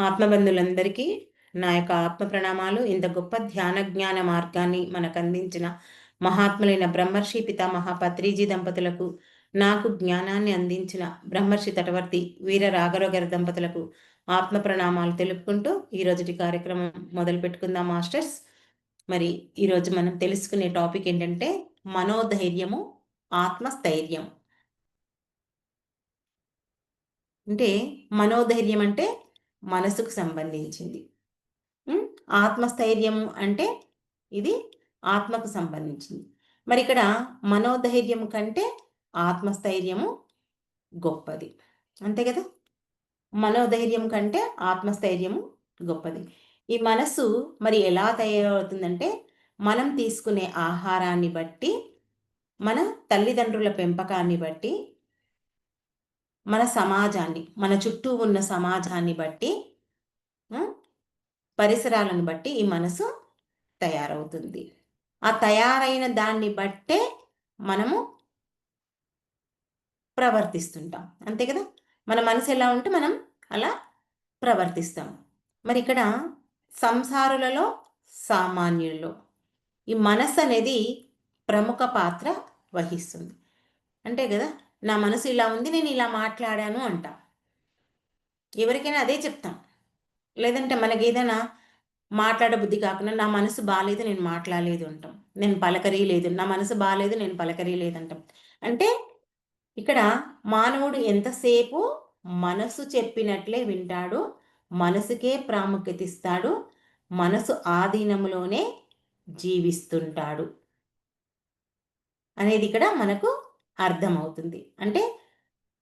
ఆత్మబంధులందరికీ నా యొక్క ఆత్మ ప్రణామాలు. ఇంత గొప్ప ధ్యాన జ్ఞాన మార్గాన్ని మనకు అందించిన మహాత్ములైన బ్రహ్మర్షి పితామహ పత్రిజీ దంపతులకు, నాకు జ్ఞానాన్ని అందించిన బ్రహ్మర్షి తటవర్తి వీర రాఘవ గారి దంపతులకు ఆత్మ ప్రణామాలు తెలుపుకుంటూ ఈరోజుటి కార్యక్రమం మొదలు పెట్టుకుందాం మాస్టర్స్. మరి ఈరోజు మనం తెలుసుకునే టాపిక్ ఏంటంటే మనోధైర్యము, ఆత్మస్థైర్యం. అంటే మనోధైర్యం అంటే మనసుకు సంబంధించింది. ఆత్మస్థైర్యము అంటే ఇది ఆత్మకు సంబంధించింది. మరి ఇక్కడ మనోధైర్యం కంటే ఆత్మస్థైర్యము గొప్పది, అంతే కదా. మనోధైర్యం కంటే ఆత్మస్థైర్యము గొప్పది. ఈ మనసు మరి ఎలా తయారవుతుందంటే మనం తీసుకునే ఆహారాన్ని బట్టి, మన తల్లిదండ్రుల పెంపకాన్ని బట్టి, మన సమాజాన్ని, మన చుట్టూ ఉన్న సమాజాన్ని బట్టి, పరిసరాలను బట్టి ఈ మనసు తయారవుతుంది. ఆ తయారైన దాన్ని బట్టే మనము ప్రవర్తిస్తుంటాం, అంతే కదా. మన మనసు ఎలా ఉంటే మనం అలా ప్రవర్తిస్తాం. మరి ఇక్కడ సంసారులలో, సామాన్యుల్లో ఈ మనసు అనేది ప్రముఖ పాత్ర వహిస్తుంది. అంటే కదా, నా మనసు ఇలా ఉంది, నేను ఇలా మాట్లాడాను అంటాం. ఎవరికైనా అదే చెప్తాం. లేదంటే మనకి ఏదైనా మాట్లాడబుద్ధి కాకుండా నా మనసు బాలేదు, నేను మాట్లాడలేదు అంటాం. నేను పలకరీలేదు, నా మనసు బాలేదు, నేను పలకరీలేదు అంటాం. అంటే ఇక్కడ మానవుడు ఎంతసేపు మనసు చెప్పినట్లే వింటాడు, మనసుకే ప్రాముఖ్యత ఇస్తాడు, మనసు ఆధీనంలోనే జీవిస్తుంటాడు అనేది ఇక్కడ మనకు అర్థమవుతుంది. అంటే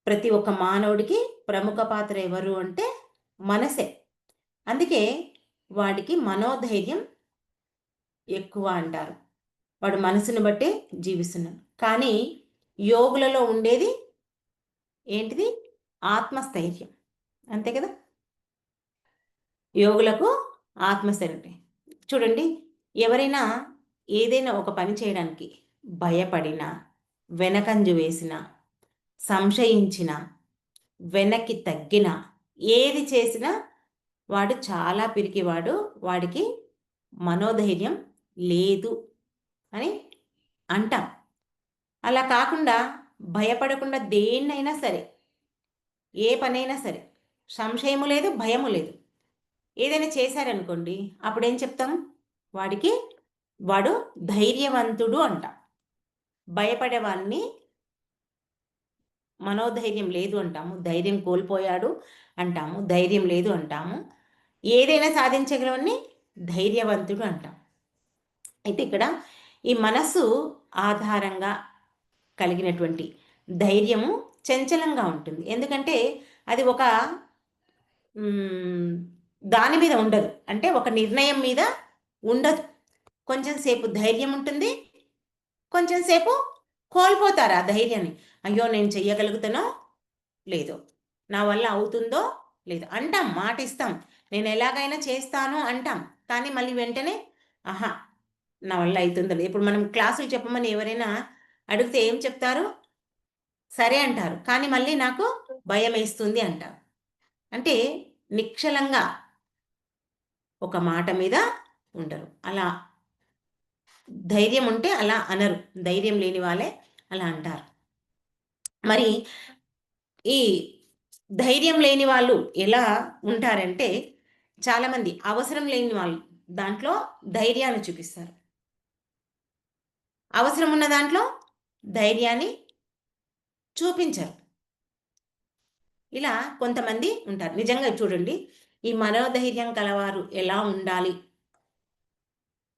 ప్రతి ఒక్క మానవుడికి ప్రముఖ పాత్ర ఎవరు అంటే మనసే. అందుకే వాడికి మనోధైర్యం ఎక్కువ అంటారు. వాడు మనసును బట్టే జీవిస్తున్నాడు. కానీ యోగులలో ఉండేది ఏంటిది? ఆత్మస్థైర్యం, అంతే కదా. యోగులకు ఆత్మస్థైర్యం. చూడండి, ఎవరైనా ఏదైనా ఒక పని చేయడానికి భయపడినా, వెనకంజు వేసిన, సంశయించిన, వెనక్కి తగ్గిన, ఏది చేసినా వాడు చాలా పిరికివాడు, వాడికి మనోధైర్యం లేదు అని అంటాం. అలా కాకుండా భయపడకుండా దేన్నైనా సరే, ఏ పనైనా సరే, సంశయము లేదు, భయము లేదు, ఏదైనా చేశారనుకోండి, అప్పుడేం చెప్తాం? వాడు ధైర్యవంతుడు అంట. భయపడే వాళ్ళని మనోధైర్యం లేదు అంటాము, ధైర్యం కోల్పోయాడు అంటాము, ధైర్యం లేదు అంటాము. ఏదైనా సాధించగలవని ధైర్యవంతుడు అంటాం. అయితే ఇక్కడ ఈ మనసు ఆధారంగా కలిగినటువంటి ధైర్యము చంచలంగా ఉంటుంది. ఎందుకంటే అది ఒక దాని మీద ఉండదు, అంటే ఒక నిర్ణయం మీద ఉండదు. కొంచెం సేపు ధైర్యం ఉంటుంది, కొంచెం సేపు కోల్పోతారు ఆ ధైర్యాన్ని. అయ్యో, నేను చెయ్యగలుగుతానో లేదో, నా వల్ల అవుతుందో లేదో అంటాం, మాట ఇస్తాం, నేను ఎలాగైనా చేస్తాను అంటాం. కానీ మళ్ళీ వెంటనే ఆహా, నా వల్ల అవుతుందో లేదు. ఇప్పుడు మనం క్లాసులు చెప్పమని ఎవరైనా అడిగితే ఏం చెప్తారు? సరే అంటారు, కానీ మళ్ళీ నాకు భయం వేస్తుంది అంటారు. అంటే నిశ్చలంగా ఒక మాట మీద ఉండరు. అలా ధైర్యం ఉంటే అలా అనరు, ధైర్యం లేని వాళ్ళే అలా అంటారు. మరి ఈ ధైర్యం లేని వాళ్ళు ఎలా ఉంటారంటే, చాలామంది అవసరం లేని వాళ్ళు దాంట్లో ధైర్యాన్ని చూపిస్తారు, అవసరం ఉన్న దాంట్లో ధైర్యాన్ని చూపించరు. ఇలా కొంతమంది ఉంటారు. నిజంగా చూడండి, ఈ మనోధైర్యం కలవారు ఎలా ఉండాలి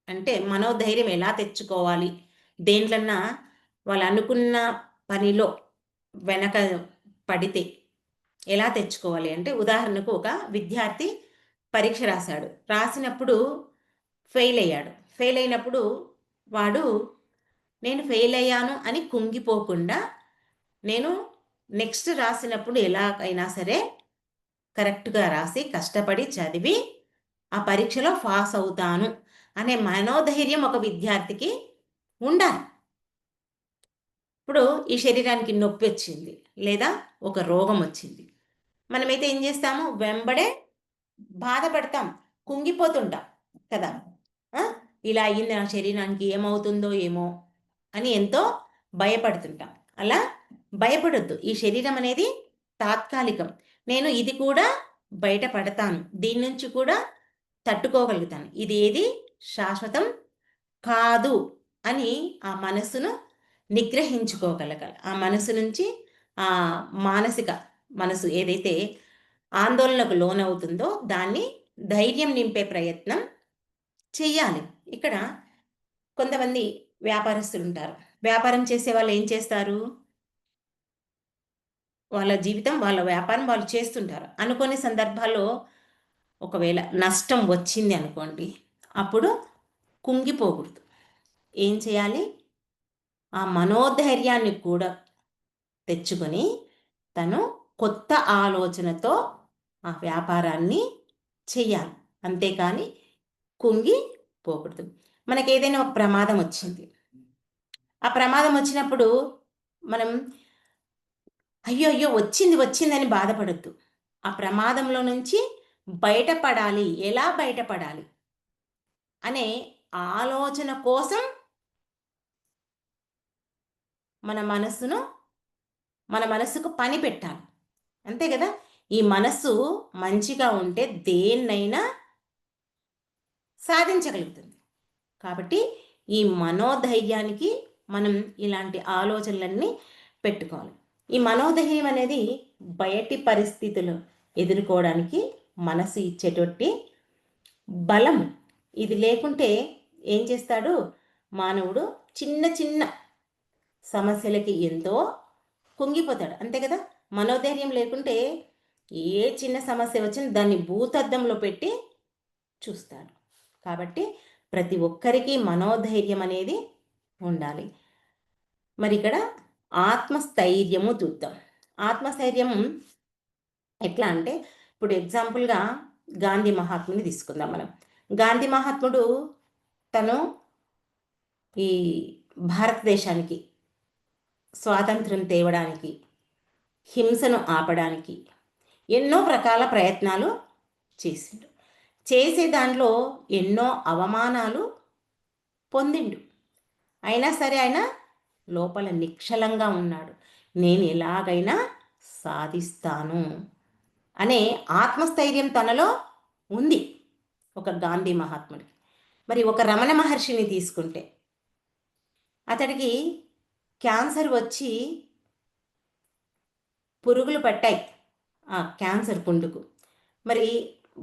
అంటే, మనోధైర్యం ఎలా తెచ్చుకోవాలి, దేంట్లన్నా వాళ్ళు అనుకున్న పనిలో వెనక పడితే ఎలా తెచ్చుకోవాలి అంటే, ఉదాహరణకు ఒక విద్యార్థి పరీక్ష రాశాడు, రాసినప్పుడు ఫెయిల్ అయ్యాడు. ఫెయిల్ అయినప్పుడు వాడు నేను ఫెయిల్ అయ్యాను అని కుంగిపోకుండా, నేను నెక్స్ట్ రాసినప్పుడు ఎలాగైనా సరే కరెక్ట్గా రాసి కష్టపడి చదివి ఆ పరీక్షలో పాస్ అవుతాను అనే మనోధైర్యం ఒక విద్యార్థికి ఉండాలి. ఇప్పుడు ఈ శరీరానికి నొప్పి వచ్చింది, లేదా ఒక రోగం వచ్చింది, మనమైతే ఏం చేస్తాము? వెంబడే బాధపడతాం, కుంగిపోతుంటాం కదా. ఇలా అయ్యింది నా శరీరానికి, ఏమవుతుందో ఏమో అని ఎంతో భయపడుతుంటాం. అలా భయపడొద్దు. ఈ శరీరం అనేది తాత్కాలికం. నేను ఇది కూడా బయటపడతాను, దీని నుంచి కూడా తట్టుకోగలుగుతాను, ఇది ఏది శాశ్వతం కాదు అని ఆ మనసును నిగ్రహించుకోగలగాలి. ఆ మనసు నుంచి ఆ మానసిక మనసు ఏదైతే ఆందోళనకు లోనవుతుందో దాన్ని ధైర్యం నింపే ప్రయత్నం చెయ్యాలి. ఇక్కడ కొంతమంది వ్యాపారస్తులు ఉంటారు. వ్యాపారం చేసే వాళ్ళు ఏం చేస్తారు? వాళ్ళ జీవితం, వాళ్ళ వ్యాపారం వాళ్ళు చేస్తుంటారు. అనుకోని సందర్భాల్లో ఒకవేళ నష్టం వచ్చింది అనుకోండి, అప్పుడు కుంగిపోకూడదు. ఏం చేయాలి? ఆ మనోధైర్యాన్ని కూడా తెచ్చుకొని తను కొత్త ఆలోచనతో ఆ వ్యాపారాన్ని చెయ్యాలి. అంతేకాని కుంగిపోకూడదు. మనకేదైనా ఒక ప్రమాదం వచ్చింది. ఆ ప్రమాదం వచ్చినప్పుడు మనం అయ్యో అయ్యో వచ్చిందని బాధపడద్దు. ఆ ప్రమాదంలో నుంచి బయటపడాలి, ఎలా బయటపడాలి అనే ఆలోచన కోసం మన మనస్సుకు పని పెట్టాలి. అంతే కదా. ఈ మనస్సు మంచిగా ఉంటే దేన్నైనా సాధించగలుగుతుంది. కాబట్టి ఈ మనోధైర్యానికి మనం ఇలాంటి ఆలోచనలన్నీ పెట్టుకోవాలి. ఈ మనోధైర్యం అనేది బయటి పరిస్థితులు ఎదుర్కోవడానికి మనసు ఇచ్చేటువంటి బలం. ఇది లేకుంటే ఏం చేస్తాడు మానవుడు? చిన్న చిన్న సమస్యలకి ఎంతో కుంగిపోతాడు. అంతే కదా. మనోధైర్యం లేకుంటే ఏ చిన్న సమస్య వచ్చినా దాన్ని భూతద్దంలో పెట్టి చూస్తాడు. కాబట్టి ప్రతి ఒక్కరికి మనోధైర్యం అనేది ఉండాలి. మరి ఇక్కడ ఆత్మస్థైర్యము చూద్దాం. ఆత్మస్థైర్యం ఎట్లా అంటే, ఇప్పుడు ఎగ్జాంపుల్గా గాంధీ మహాత్ముని తీసుకుందాం మనం. గాంధీ మహాత్ముడు తను ఈ భారతదేశానికి స్వాతంత్రం తేవడానికి, హింసను ఆపడానికి ఎన్నో రకాల ప్రయత్నాలు చేసిండు. చేసే దాంట్లో ఎన్నో అవమానాలు పొందిండు. అయినా సరే ఆయన లోపల నిశ్చలంగా ఉన్నాడు. నేను ఎలాగైనా సాధిస్తాను అనే ఆత్మస్థైర్యం తనలో ఉంది ఒక గాంధీ మహాత్ముడికి. మరి ఒక రమణ మహర్షిని తీసుకుంటే అతడికి క్యాన్సర్ వచ్చి పురుగులు పట్టాయి ఆ క్యాన్సర్ పుండుకు. మరి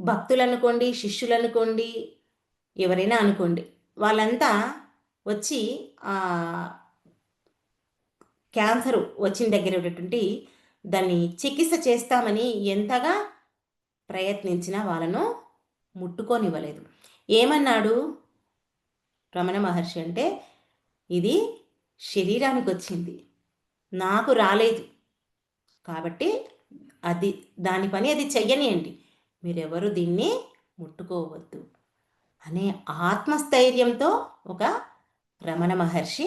భక్తులు అనుకోండి, శిష్యులు అనుకోండి, ఎవరైనా అనుకోండి, వాళ్ళంతా వచ్చి క్యాన్సర్ వచ్చిన దగ్గర ఉన్నటువంటి దాన్ని చికిత్స చేస్తామని ఎంతగా ప్రయత్నించినా వాళ్ళను ముట్టుకోనివ్వలేదు. ఏమన్నాడు రమణ మహర్షి అంటే, ఇది శరీరానికి వచ్చింది, నాకు రాలేదు, కాబట్టి దాని పని అది చెయ్యనియండి, మీరెవరు దీన్ని ముట్టుకోవద్దు అనే ఆత్మస్థైర్యంతో ఒక రమణ మహర్షి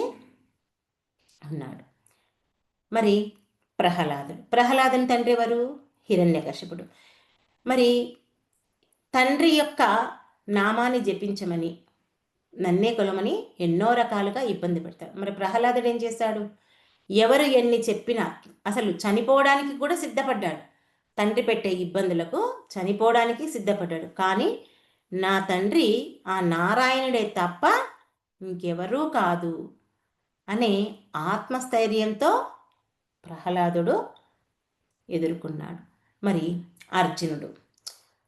ఉన్నాడు. మరి ప్రహ్లాదుని తండ్రి ఎవరు? హిరణ్యకశిపుడు. మరి తండ్రి యొక్క నామాన్ని జపించమని, నన్నే కొలమని ఎన్నో రకాలుగా ఇబ్బంది పెడతాడు. మరి ప్రహ్లాదుడు ఏం చేశాడు? ఎవరు ఎన్ని చెప్పినా అసలు చనిపోవడానికి కూడా సిద్ధపడ్డాడు. తండ్రి పెట్టే ఇబ్బందులకు చనిపోవడానికి సిద్ధపడ్డాడు. కానీ నా తండ్రి ఆ నారాయణుడే తప్ప ఇంకెవరూ కాదు అనే ఆత్మస్థైర్యంతో ప్రహ్లాదుడు ఎదుర్కొన్నాడు. మరి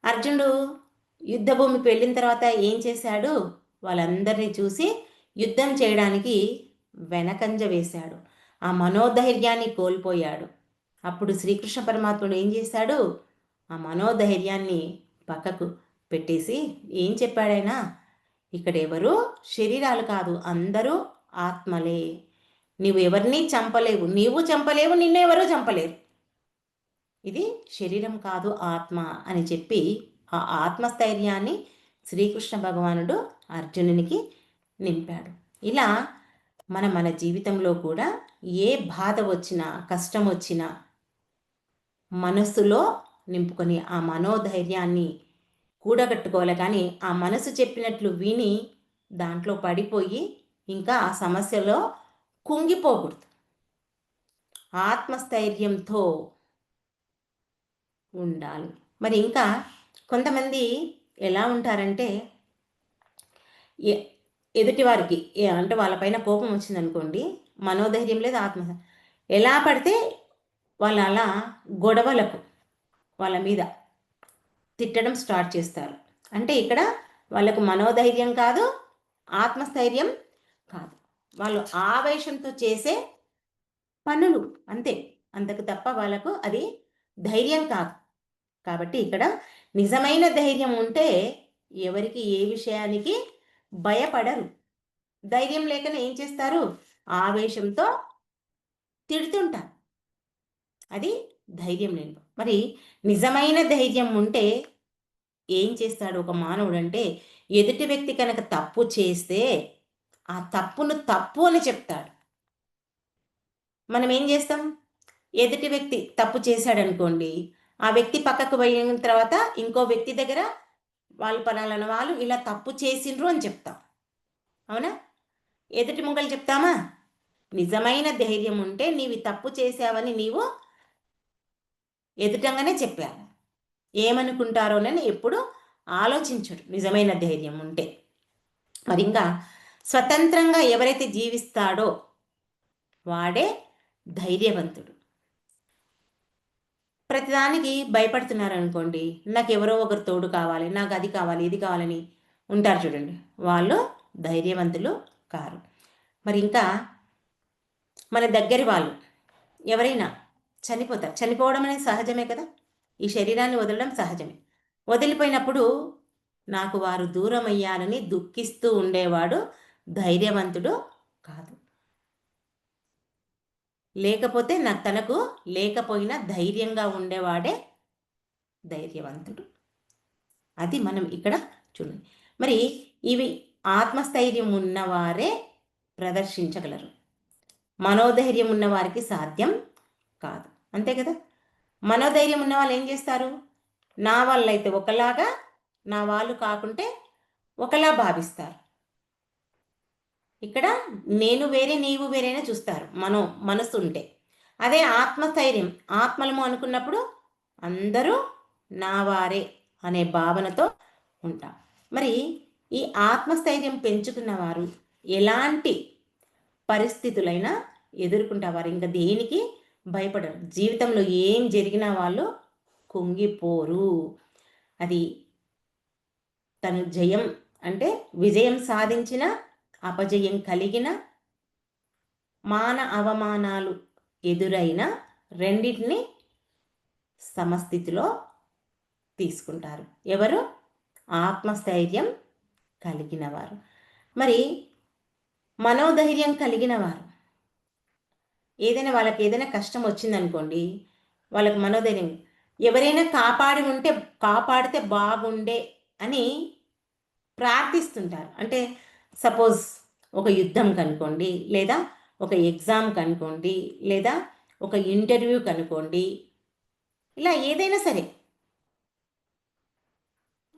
అర్జునుడు యుద్ధభూమికి వెళ్ళిన తర్వాత ఏం చేశాడు? వాళ్ళందరినీ చూసి యుద్ధం చేయడానికి వెనకంజ వేశాడు. ఆ మనోధైర్యాన్ని కోల్పోయాడు. అప్పుడు శ్రీకృష్ణ పరమాత్ముడు ఏం చేశాడు? ఆ మనోధైర్యాన్ని పక్కకు పెట్టేసి ఏం చెప్పాడైనా, ఇక్కడ ఎవరు శరీరాలు కాదు, అందరూ ఆత్మలే. నీవు ఎవరిని చంపలేవు, నీవు చంపలేవు, నిన్నెవరూ చంపలేరు. ఇది శరీరం కాదు, ఆత్మ అని చెప్పి ఆ ఆత్మస్థైర్యాన్ని శ్రీకృష్ణ భగవానుడు అర్జునునికి నింపాడు. ఇలా మన జీవితంలో కూడా ఏ బాధ వచ్చినా, కష్టం వచ్చినా మనస్సులో నింపుకొని ఆ మనోధైర్యాన్ని కూడగట్టుకోవాలి. కానీ ఆ మనసు చెప్పినట్లు విని దాంట్లో పడిపోయి ఇంకా ఆ సమస్యలో కుంగిపోకూడదు. ఆత్మస్థైర్యంతో ఉండాలి. మరి ఇంకా కొంతమంది ఎలా ఉంటారంటే ఎ ఎదుటివారికి అంటే వాళ్ళపైన కోపం వచ్చిందనుకోండి, మనోధైర్యం లేదు, ఎలా పడితే వాళ్ళు అలా గొడవలకు వాళ్ళ మీద తిట్టడం స్టార్ట్ చేస్తారు. అంటే ఇక్కడ వాళ్ళకు మనోధైర్యం కాదు, ఆత్మస్థైర్యం కాదు. వాళ్ళు ఆవేశంతో చేసే పనులు అంతే. అంతకు తప్ప వాళ్ళకు అది ధైర్యం కాదు. కాబట్టి ఇక్కడ నిజమైన ధైర్యం ఉంటే ఎవరికి ఏ విషయానికి భయపడరు. ధైర్యం లేకనే ఏం చేస్తారు? ఆవేశంతో తిడుతుంటారు. అది ధైర్యం లేదు. మరి నిజమైన ధైర్యం ఉంటే ఏం చేస్తాడు ఒక మానవుడంటే, ఎదుటి వ్యక్తి కనుక తప్పు చేస్తే ఆ తప్పును తప్పు అని చెప్తాడు. మనం ఏం చేస్తాం? ఎదుటి వ్యక్తి తప్పు చేశాడనుకోండి, ఆ వ్యక్తి పక్కకు పోయిన తర్వాత ఇంకో వ్యక్తి దగ్గర వాళ్ళు పలానా వాళ్ళు ఇలా తప్పు చేసిండ్రు అని చెప్తాం. అవునా? ఎదుటి ముంగలు చెప్తామా? నిజమైన ధైర్యం ఉంటే నీవి తప్పు చేశావని నీవు ఎదుటంగానే చెప్పాలి. ఏమనుకుంటారోనని ఎప్పుడు ఆలోచించడు నిజమైన ధైర్యం ఉంటే. మరి ఇంకా స్వతంత్రంగా ఎవరైతే జీవిస్తాడో వాడే ధైర్యవంతుడు. ప్రతిదానికి భయపడుతున్నారనుకోండి, నాకు ఎవరో ఒకరు తోడు కావాలి, నాకు అది కావాలి, ఇది కావాలని ఉంటారు చూడండి, వాళ్ళు ధైర్యవంతులు కారు. మరి ఇంకా మన దగ్గరి వాళ్ళు ఎవరైనా చనిపోతారు. చనిపోవడం అనేది సహజమే కదా. ఈ శరీరాన్ని వదలడం సహజమే. వదిలిపోయినప్పుడు నాకు వారు దూరం అయ్యారని దుఃఖిస్తూ ఉండేవాడు ధైర్యవంతుడు కాదు. లేకపోతే తనకు లేకపోయినా ధైర్యంగా ఉండేవాడే ధైర్యవంతుడు. అది మనం ఇక్కడ చూడండి. మరి ఇవి ఆత్మస్థైర్యం ఉన్నవారే ప్రదర్శించగలరు. మనోధైర్యం ఉన్నవారికి సాధ్యం కాదు. అంతే కదా. మనోధైర్యం ఉన్న వాళ్ళు ఏం చేస్తారు? నా వాళ్ళైతే ఒకలాగా, నా వాళ్ళు కాకుంటే ఒకలా భావిస్తారు. ఇక్కడ నేను వేరే నీవు వేరేనే చూస్తారు మనసు ఉంటే. అదే ఆత్మస్థైర్యం, ఆత్మలము అనుకున్నప్పుడు అందరూ నా వారే అనే భావనతో ఉంటాం. మరి ఈ ఆత్మస్థైర్యం పెంచుకున్న వారు ఎలాంటి పరిస్థితులైనా ఎదుర్కొంటావారు. ఇంకా దేనికి భయపడరు. జీవితంలో ఏం జరిగినా వాళ్ళు కుంగిపోరు. అది తను జయం అంటే విజయం సాధించిన, అపజయం కలిగిన, మాన అవమానాలు ఎదురైన రెండింటిని సమస్థితిలో తీసుకుంటారు. ఎవరు? ఆత్మస్థైర్యం కలిగిన వారు. మరి మనోధైర్యం కలిగిన వారు వాళ్ళకి ఏదైనా కష్టం వచ్చిందనుకోండి, వాళ్ళకి మనోధైర్యం, ఎవరైనా కాపాడితే బాగుండే అని ప్రార్థిస్తుంటారు. అంటే సపోజ్ ఒక యుద్ధం కనుకోండి, లేదా ఒక ఎగ్జామ్ కనుకోండి, లేదా ఒక ఇంటర్వ్యూ కనుకోండి, ఇలా ఏదైనా సరే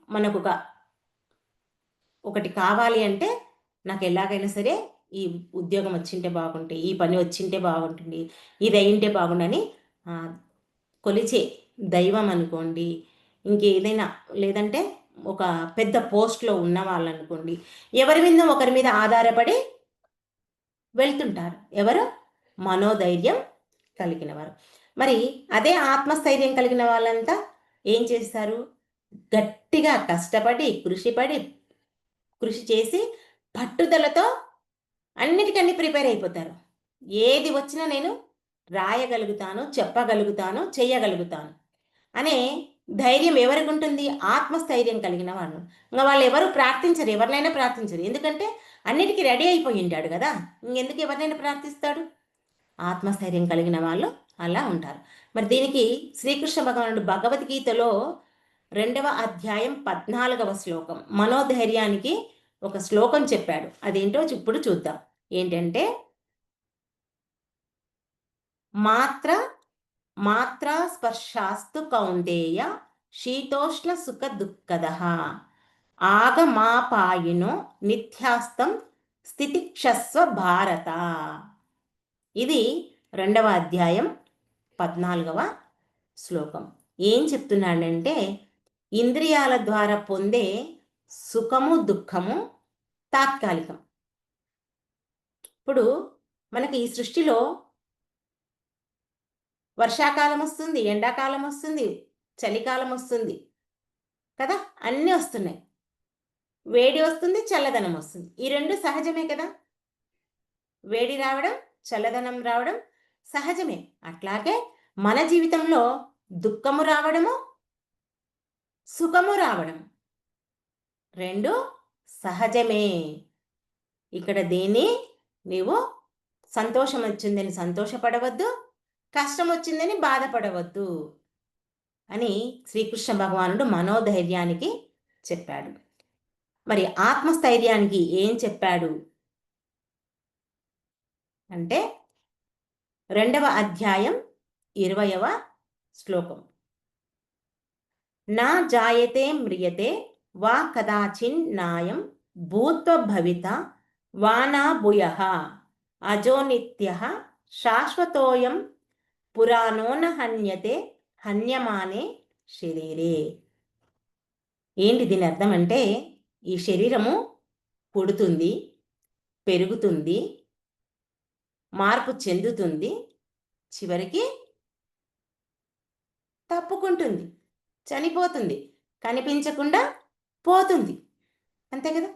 మనకు ఒకటి కావాలి అంటే నాకు ఎలాగైనా సరే ఈ ఉద్యోగం వచ్చింటే బాగుంటే, ఈ పని వచ్చింటే బాగుంటుంది, ఇది అయింటే బాగుండని కొలిచే దైవం అనుకోండి, ఇంకేదైనా లేదంటే ఒక పెద్ద పోస్ట్లో ఉన్న వాళ్ళు అనుకోండి, ఎవరి మీద ఒకరి మీద ఆధారపడి వెళ్తుంటారు. ఎవరు? మనోధైర్యం కలిగిన వారు. మరి అదే ఆత్మస్థైర్యం కలిగిన వాళ్ళంతా ఏం చేస్తారు? గట్టిగా కష్టపడి కృషి చేసి పట్టుదలతో అన్నిటికన్నీ ప్రిపేర్ అయిపోతారు. ఏది వచ్చినా నేను రాయగలుగుతాను, చెప్పగలుగుతాను, చేయగలుగుతాను అనే ధైర్యం ఎవరికి ఉంటుంది? ఆత్మస్థైర్యం కలిగిన వాళ్ళు. ఇంకా వాళ్ళు ఎవరు ప్రార్థించరు, ఎవరినైనా ప్రార్థించరు. ఎందుకంటే అన్నిటికీ రెడీ అయిపోయి ఉంటాడు కదా. ఇంకెందుకు ఎవరినైనా ప్రార్థిస్తాడు? ఆత్మస్థైర్యం కలిగిన వాళ్ళు అలా ఉంటారు. మరి దీనికి శ్రీకృష్ణ భగవానుడు భగవద్గీతలో 2వ అధ్యాయం 14వ శ్లోకం మనోధైర్యానికి ఒక శ్లోకం చెప్పాడు. అదేంటో ఇప్పుడు చూద్దాం. ఏంటంటే, మాత్ర స్పర్శాస్తు కౌంతేయ శీతోష్ణ సుఖ దుఃఖద ఆగమాపాయినో నిత్యాస్తం స్థితిక్షస్వ భారత. ఇది 2వ అధ్యాయం 14వ శ్లోకం. ఏం చెప్తున్నాడంటే ఇంద్రియాల ద్వారా పొందే సుఖము దుఃఖము తాత్కాలికం. ఇప్పుడు మనకి ఈ సృష్టిలో వర్షాకాలం వస్తుంది, ఎండాకాలం వస్తుంది, చలికాలం వస్తుంది కదా, అన్నీ వస్తున్నాయి. వేడి వస్తుంది, చల్లదనం వస్తుంది. ఈ రెండు సహజమే కదా. వేడి రావడం, చల్లదనం రావడం సహజమే. అట్లాగే మన జీవితంలో దుఃఖము రావడము, సుఖము రావడం రెండు సహజమే. ఇక్కడ దేన్ని నీవు సంతోషం వచ్చిందని సంతోషపడవద్దు, కష్టం వచ్చిందని బాధపడవద్దు అని శ్రీకృష్ణ భగవానుడు మనోధైర్యానికి చెప్పాడు. మరి ఆత్మస్థైర్యానికి ఏం చెప్పాడు అంటే 2వ అధ్యాయం 20వ శ్లోకం. నా జాయతే మ్రియతే వా కదాచిన్ నాయం భూత్వ భవిత వానా భూయః అజో నిత్యః శాశ్వతోయం పురాణో న హన్యతే హన్యమానే శరీరే. ఏంటి దీని అర్థం అంటే ఈ శరీరము పుడుతుంది, పెరుగుతుంది, మార్పు చెందుతుంది, చివరికి తప్పుకుంటుంది, చనిపోతుంది, కనిపించకుండా పోతుంది. అంతే కదా.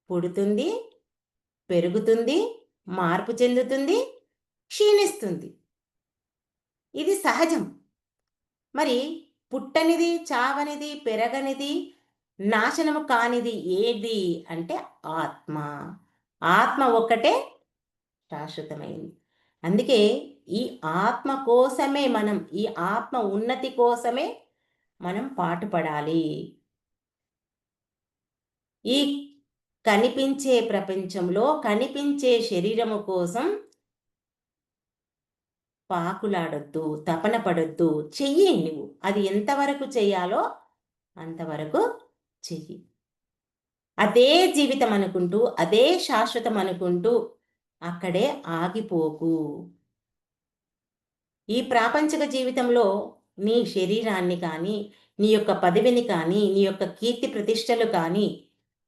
పుడుతుంది, పెరుగుతుంది, మార్పు చెందుతుంది, క్షీణిస్తుంది. ఇది సహజం. మరి పుట్టనిది, చావనిది, పెరగనిది, నాశనము కానిది ఏది అంటే ఆత్మ. ఆత్మ ఒక్కటే శాశ్వతమైంది. అందుకే ఈ ఆత్మ కోసమే మనం, ఈ ఆత్మ ఉన్నతి కోసమే మనం పాటుపడాలి. ఈ కనిపించే ప్రపంచంలో కనిపించే శరీరము కోసం పాకులాడొద్దు, తపన పడొద్దు. చెయ్యి నువ్వు, అది ఎంతవరకు చెయ్యాలో అంతవరకు చెయ్యి. అదే జీవితం అనుకుంటూ, అదే శాశ్వతం అనుకుంటూ అక్కడే ఆగిపోకు. ఈ ప్రాపంచిక జీవితంలో నీ శరీరాన్ని కానీ, నీ యొక్క పదవిని కానీ, నీ యొక్క కీర్తి ప్రతిష్టలు కానీ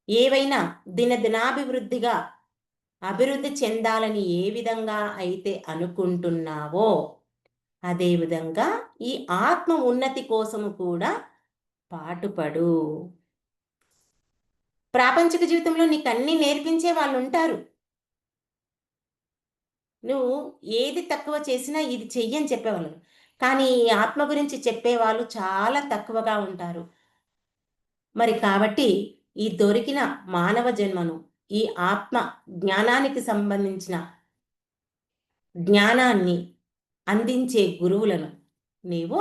ఏవైనా దినదినాభివృద్ధిగా అభివృద్ధి చెందాలని ఏ విధంగా అయితే అనుకుంటున్నావో అదేవిధంగా ఈ ఆత్మ ఉన్నతి కోసము కూడా పాటుపడు. ప్రాపంచిక జీవితంలో నీకు అన్నీ నేర్పించే వాళ్ళు ఉంటారు. నువ్వు ఏది తక్కువ చేసినా ఇది చెయ్యని చెప్పేవాళ్ళు, కానీ ఈ ఆత్మ గురించి చెప్పేవాళ్ళు చాలా తక్కువగా ఉంటారు. మరి కాబట్టి ఈ దొరికిన మానవ జన్మను, ఈ ఆత్మ జ్ఞానానికి సంబంధించిన జ్ఞానాన్ని అందించే గురువులను నీవు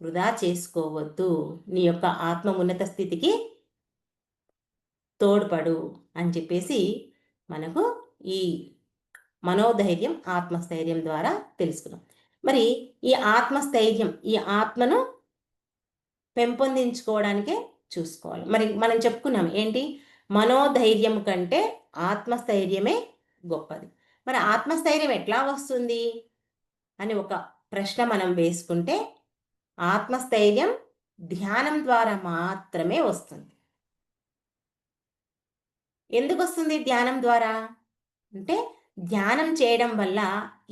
వృధా చేసుకోవద్దు. నీ యొక్క ఆత్మ ఉన్నత స్థితికి తోడ్పడు అని చెప్పేసి మనకు ఈ మనోధైర్యం, ఆత్మస్థైర్యం ద్వారా తెలుసుకున్నాం. మరి ఈ ఆత్మస్థైర్యం, ఈ ఆత్మను పెంపొందించుకోవడానికే చూసుకోవాలి. మరి మనం చెప్పుకున్నాం ఏంటి, మనోధైర్యం కంటే ఆత్మస్థైర్యమే గొప్పది. మరి ఆత్మస్థైర్యం ఎట్లా వస్తుంది అని ఒక ప్రశ్న మనం వేసుకుంటే, ఆత్మస్థైర్యం ధ్యానం ద్వారా మాత్రమే వస్తుంది. ఎందుకు వస్తుంది ధ్యానం ద్వారా అంటే, ధ్యానం చేయడం వల్ల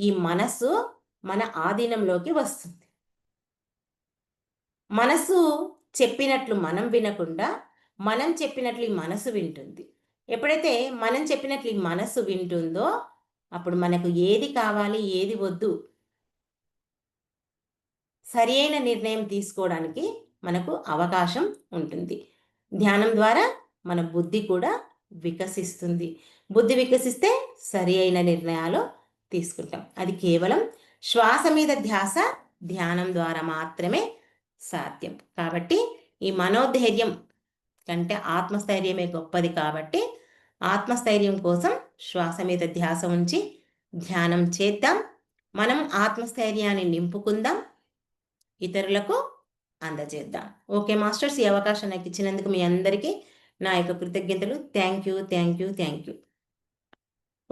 ఈ మనసు మన ఆధీనంలోకి వస్తుంది. మనసు చెప్పినట్లు మనం వినకుండా మనం చెప్పినట్లు ఈ మనసు వింటుంది. ఎప్పుడైతే మనం చెప్పినట్లు ఈ మనసు వింటుందో అప్పుడు మనకు ఏది కావాలి, ఏది వద్దు, సరి అయిన నిర్ణయం తీసుకోవడానికి మనకు అవకాశం ఉంటుంది. ధ్యానం ద్వారా మన బుద్ధి కూడా వికసిస్తుంది. బుద్ధి వికసిస్తే సరి అయిన నిర్ణయాలు తీసుకుంటాం. అది కేవలం శ్వాస మీద ధ్యాస ధ్యానం ద్వారా మాత్రమే సాధ్యం. కాబట్టి ఈ మనోధైర్యం కంటే ఆత్మస్థైర్యమే గొప్పది. కాబట్టి ఆత్మస్థైర్యం కోసం శ్వాస మీద ధ్యాస ఉంచి ధ్యానం చేద్దాం. మనం ఆత్మస్థైర్యాన్ని నింపుకుందాం. ఇతరులకు అందజేద్దాం. ఓకే మాస్టర్స్, ఈ అవకాశం నాకు ఇచ్చినందుకు మీ అందరికీ నా యొక్క కృతజ్ఞతలు. Thank you, thank you, thank you.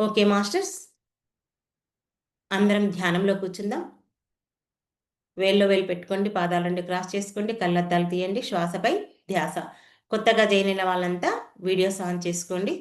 Okay masters, అందరం ధ్యానంలో కూర్చుందాం. వేల్లో వేలు పెట్టుకోండి, పాదాలు రెండు క్రాస్ చేసుకోండి, కళ్ళద్దాలు తీయండి, శ్వాసపై ధ్యాస. కొత్తగా జాయిన్ అయిన వాళ్ళంతా వీడియోస్ ఆన్ చేసుకోండి.